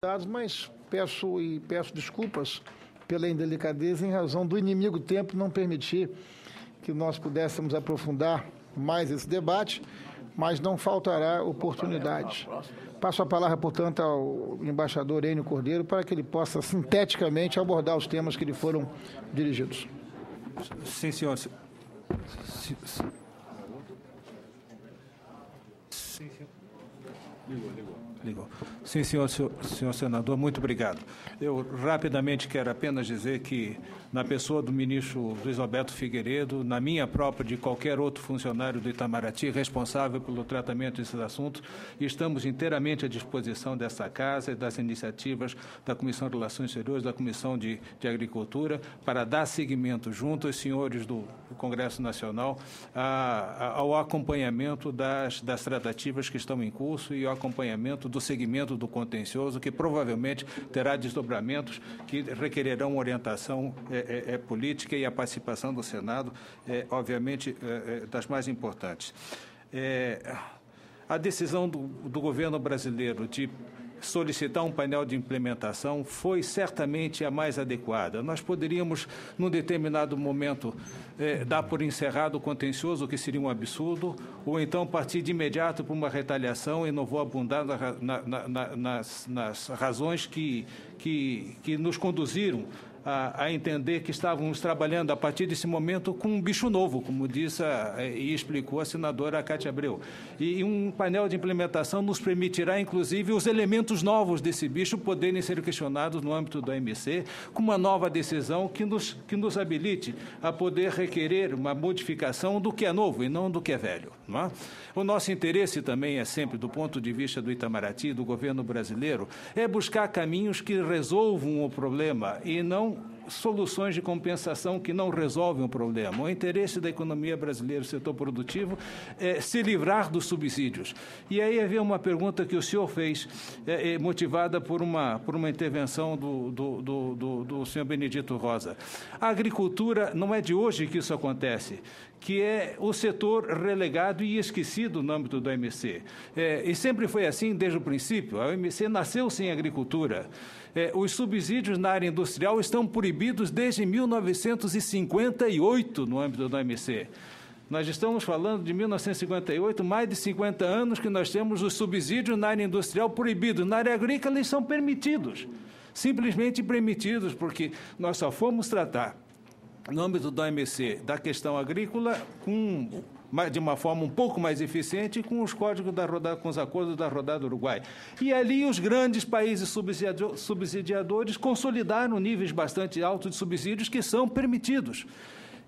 Mas peço desculpas pela indelicadeza em razão do inimigo tempo não permitir que nós pudéssemos aprofundar mais esse debate, mas não faltará oportunidade. Passo a palavra, portanto, ao embaixador Enio Cordeiro para que ele possa sinteticamente abordar os temas que lhe foram dirigidos. Sim, senhor. Ligou. Sim, senhor senador, muito obrigado. Eu rapidamente quero apenas dizer que, na pessoa do ministro Luiz Alberto Figueiredo, na minha própria, de qualquer outro funcionário do Itamaraty responsável pelo tratamento desses assuntos, estamos inteiramente à disposição dessa Casa e das iniciativas da Comissão de Relações Exteriores, da Comissão de Agricultura, para dar seguimento junto aos senhores do Congresso Nacional ao acompanhamento das tratativas que estão em curso e ao acompanhamento do segmento do contencioso, que provavelmente terá desdobramentos que requererão orientação política, e a participação do Senado, obviamente, das mais importantes. A decisão do governo brasileiro de solicitar um painel de implementação foi certamente a mais adequada. Nós poderíamos, num determinado momento, dar por encerrado o contencioso, o que seria um absurdo, ou então partir de imediato para uma retaliação, e não vou abundar nas razões que nos conduziram a entender que estávamos trabalhando a partir desse momento com um bicho novo, como disse e explicou a senadora Cátia Abreu. E um painel de implementação nos permitirá, inclusive, os elementos novos desse bicho poderem ser questionados no âmbito da OMC, com uma nova decisão que nos habilite a poder requerer uma modificação do que é novo e não do que é velho. Não é? O nosso interesse também é sempre, do ponto de vista do Itamaraty, do governo brasileiro, é buscar caminhos que resolvam o problema e não soluções de compensação que não resolvem o problema. O interesse da economia brasileira, do setor produtivo, é se livrar dos subsídios. E aí havia uma pergunta que o senhor fez, motivada por uma intervenção do senhor Benedito Rosa. A agricultura, não é de hoje que isso acontece, que é o setor relegado e esquecido no âmbito da OMC. E sempre foi assim desde o princípio. A OMC nasceu sem agricultura. Os subsídios na área industrial estão proibidos desde 1958 no âmbito da OMC. Nós estamos falando de 1958, mais de 50 anos que nós temos os subsídios na área industrial proibidos. Na área agrícola, eles são permitidos, simplesmente permitidos, porque nós só fomos tratar, no âmbito da OMC, da questão agrícola de uma forma um pouco mais eficiente com os códigos com os acordos da rodada do Uruguai. E ali os grandes países subsidiadores consolidaram níveis bastante altos de subsídios que são permitidos.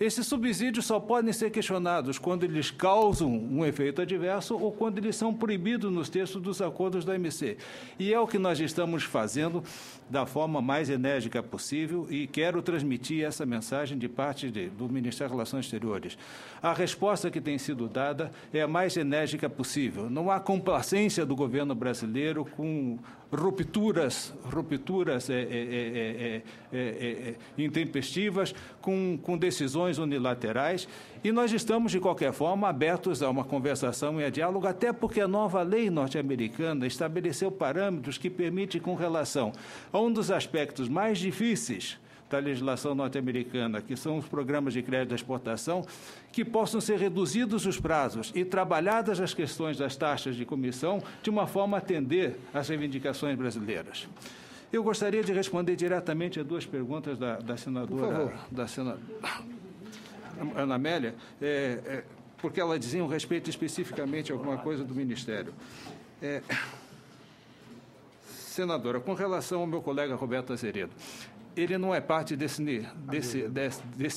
Esses subsídios só podem ser questionados quando eles causam um efeito adverso ou quando eles são proibidos nos textos dos acordos da OMC. E é o que nós estamos fazendo da forma mais enérgica possível, e quero transmitir essa mensagem de parte do Ministério das Relações Exteriores. A resposta que tem sido dada é a mais enérgica possível. Não há complacência do governo brasileiro com rupturas intempestivas, com decisões unilaterais, e nós estamos, de qualquer forma, abertos a uma conversação e a diálogo, até porque a nova lei norte-americana estabeleceu parâmetros que permitem, com relação a um dos aspectos mais difíceis da legislação norte-americana, que são os programas de crédito à exportação, que possam ser reduzidos os prazos e trabalhadas as questões das taxas de comissão de uma forma a atender às reivindicações brasileiras. Eu gostaria de responder diretamente a duas perguntas da senadora Ana Amélia, porque ela dizia respeito especificamente a alguma coisa do Ministério. Senadora, com relação ao meu colega Roberto Azeredo, ele não é parte desse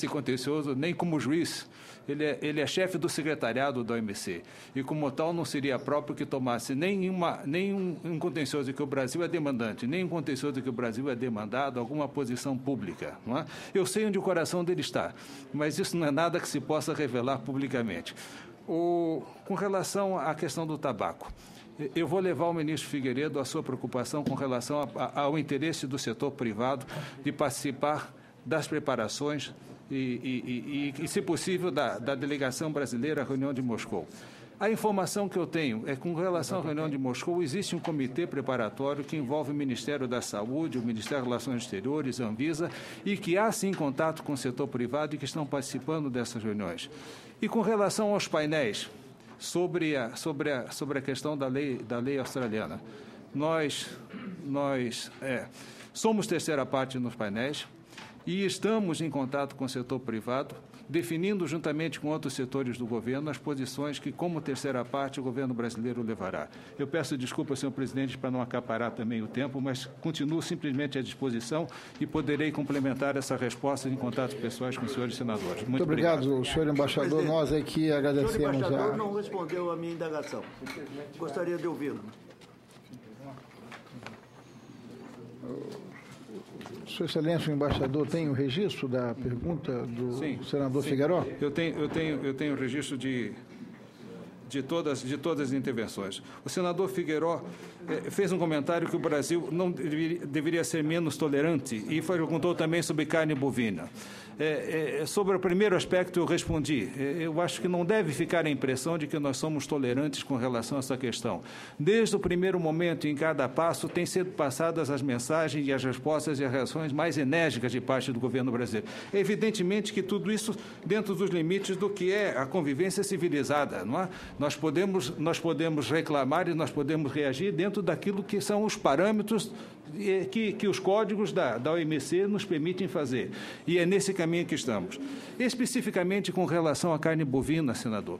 contencioso, nem como juiz. Ele é chefe do secretariado da OMC. E, como tal, não seria próprio que tomasse nem um contencioso que o Brasil é demandante, nem um contencioso que o Brasil é demandado, alguma posição pública. Não é? Eu sei onde o coração dele está, mas isso não é nada que se possa revelar publicamente. Com relação à questão do tabaco, eu vou levar ao ministro Figueiredo a sua preocupação com relação ao interesse do setor privado de participar das preparações e se possível, da delegação brasileira à reunião de Moscou. A informação que eu tenho é que, com relação à reunião de Moscou, existe um comitê preparatório que envolve o Ministério da Saúde, o Ministério das Relações Exteriores, a Anvisa, e que há, sim, contato com o setor privado e que estão participando dessas reuniões. E com relação aos painéis, sobre a questão da lei australiana, nós somos terceira parte nos painéis e estamos em contato com o setor privado, definindo juntamente com outros setores do governo as posições que, como terceira parte, o governo brasileiro levará. Eu peço desculpa, senhor presidente, para não acaparar também o tempo, mas continuo simplesmente à disposição e poderei complementar essa resposta em contatos pessoais com os senhores senadores. Muito obrigado, senhor embaixador. Nós aqui agradecemos. O senhor embaixador não respondeu à minha indagação. Gostaria de ouvi-lo. Sua Excelência, o embaixador tem o registro da pergunta do senador Figueiró? Eu tenho o registro de todas as intervenções. O senador Figueiró fez um comentário que o Brasil não deveria ser menos tolerante e perguntou também sobre carne bovina. Sobre o primeiro aspecto, eu respondi. Eu acho que não deve ficar a impressão de que nós somos tolerantes com relação a essa questão. Desde o primeiro momento, em cada passo, têm sido passadas as mensagens e as respostas e as reações mais enérgicas de parte do governo brasileiro. Evidentemente que tudo isso dentro dos limites do que é a convivência civilizada, não é? Nós podemos reclamar e nós podemos reagir dentro daquilo que são os parâmetros que os códigos da OMC nos permitem fazer. E é nesse caminho que estamos. Especificamente com relação à carne bovina, senador,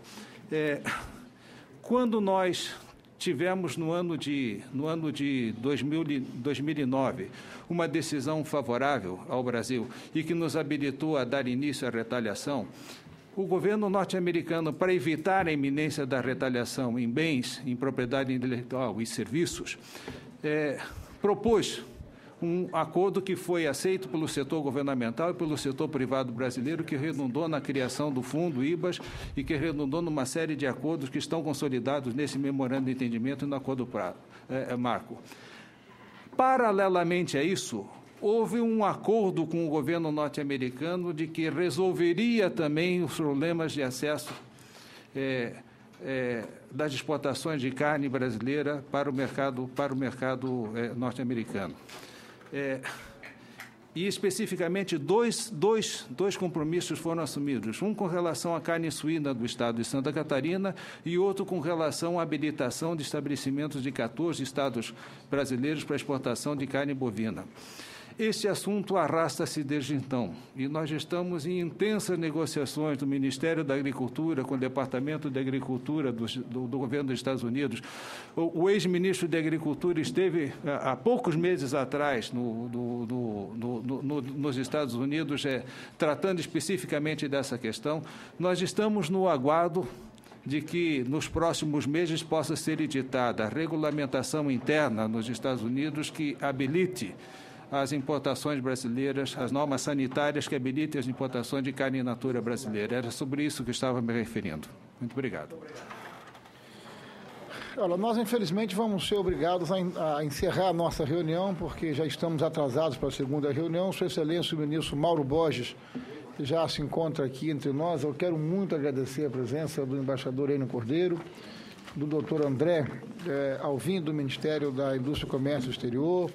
quando nós tivemos no ano de 2009 uma decisão favorável ao Brasil e que nos habilitou a dar início à retaliação, o governo norte-americano, para evitar a iminência da retaliação em bens, em propriedade intelectual e serviços, propôs um acordo que foi aceito pelo setor governamental e pelo setor privado brasileiro, que redundou na criação do fundo IBAS e que redundou numa série de acordos que estão consolidados nesse memorando de entendimento e no acordo marco. Paralelamente a isso, houve um acordo com o governo norte-americano de que resolveria também os problemas de acesso das exportações de carne brasileira para o mercado norte-americano. E, especificamente, dois compromissos foram assumidos. Um com relação à carne suína do estado de Santa Catarina e outro com relação à habilitação de estabelecimentos de 14 estados brasileiros para exportação de carne bovina. Esse assunto arrasta-se desde então, e nós estamos em intensas negociações do Ministério da Agricultura com o Departamento de Agricultura do governo dos Estados Unidos. O ex-ministro de Agricultura esteve, há poucos meses atrás, nos Estados Unidos, tratando especificamente dessa questão. Nós estamos no aguardo de que, nos próximos meses, possa ser editada a regulamentação interna nos Estados Unidos que habilite as importações brasileiras, as normas sanitárias que habilitem as importações de carne in natura brasileira. Era sobre isso que estava me referindo. Muito obrigado. Olha, nós, infelizmente, vamos ser obrigados a encerrar a nossa reunião, porque já estamos atrasados para a segunda reunião. Sua Excelência, o ministro Mauro Borges, já se encontra aqui entre nós. Eu quero muito agradecer a presença do embaixador Enio Cordeiro, do doutor André Alvim, do Ministério da Indústria e Comércio Exterior,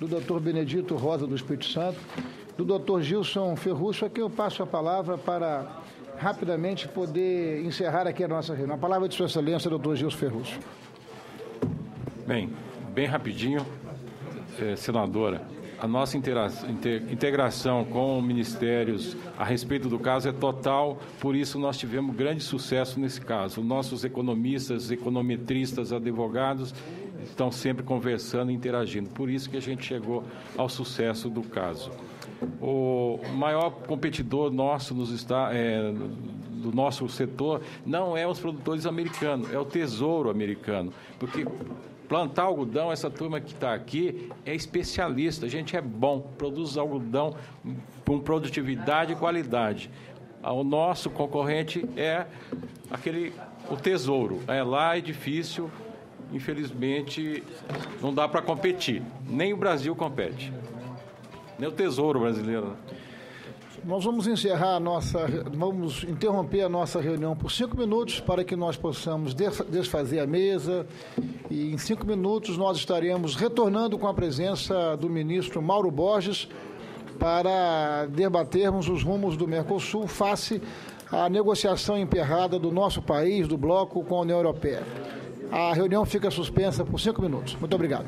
do doutor Benedito Rosa, do Espírito Santo, do doutor Gilson Ferruccio, a quem eu passo a palavra para rapidamente poder encerrar aqui a nossa reunião. A palavra de Sua Excelência, doutor Gilson Ferruccio. Bem rapidinho, senadora, a nossa integração com ministérios a respeito do caso é total, por isso nós tivemos grande sucesso nesse caso. Nossos economistas, econometristas, advogados estão sempre conversando e interagindo. Por isso que a gente chegou ao sucesso do caso. O maior competidor nosso do nosso setor não é os produtores americanos, é o Tesouro americano, porque plantar algodão, essa turma que está aqui é especialista, a gente é bom, produz algodão com produtividade e qualidade. O nosso concorrente é o Tesouro, lá é difícil. Infelizmente, não dá para competir. Nem o Brasil compete. Nem o Tesouro brasileiro. Nós vamos vamos interromper a nossa reunião por 5 minutos para que nós possamos desfazer a mesa e em 5 minutos nós estaremos retornando com a presença do ministro Mauro Borges para debatermos os rumos do Mercosul face à negociação emperrada do nosso país, do bloco, com a União Europeia. A reunião fica suspensa por 5 minutos. Muito obrigado.